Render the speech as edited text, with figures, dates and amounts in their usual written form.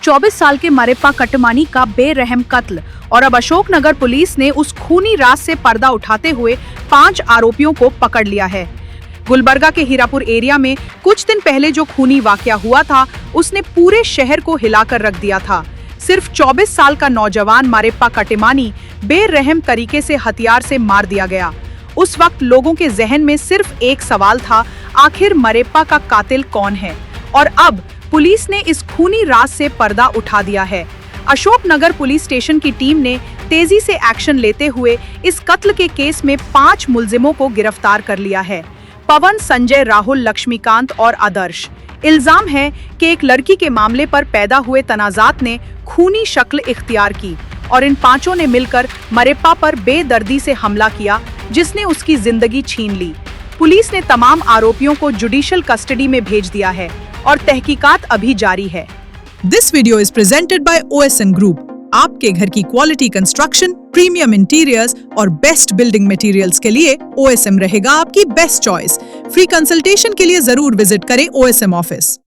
24 साल के मरेप्पा कट्टमानी का बेरहम कत्ल और अब अशोकनगर पुलिस ने उस खूनी राज से पर्दा उठाते हुए 5 आरोपियों को पकड़ लिया है। गुलबर्गा के हीरापुर एरिया में कुछ दिन पहले जो खूनी वाकया हुआ था, उसने पूरे शहर को हिलाकर रख दिया था। सिर्फ 24 साल का नौजवान मरेप्पा कट्टमानी बेरहम तरीके से हथियार से मार दिया गया। उस वक्त लोगों के जहन में सिर्फ एक सवाल था, आखिर मरेप्पा का कातिल कौन है? और अब पुलिस ने इस खूनी राज से पर्दा उठा दिया है। अशोकनगर पुलिस स्टेशन की टीम ने तेजी से एक्शन लेते हुए इस कत्ल के केस में 5 मुलजिमों को गिरफ्तार कर लिया है। पवन, संजय, राहुल, लक्ष्मीकांत और आदर्श। इल्जाम है कि एक लड़की के मामले पर पैदा हुए तनाजात ने खूनी शक्ल इख्तियार की और इन 5 ने मिलकर मरेप्पा पर बेदर्दी से हमला किया, जिसने उसकी जिंदगी छीन ली। पुलिस ने तमाम आरोपियों को जुडिशियल कस्टडी में भेज दिया है और तहकीकात अभी जारी है। This video is presented by OSM group. आपके घर की क्वालिटी कंस्ट्रक्शन, प्रीमियम इंटीरियर्स और बेस्ट बिल्डिंग मटेरियल्स के लिए OSM रहेगा आपकी बेस्ट चॉइस। फ्री कंसल्टेशन के लिए जरूर विजिट करें OSM ऑफिस।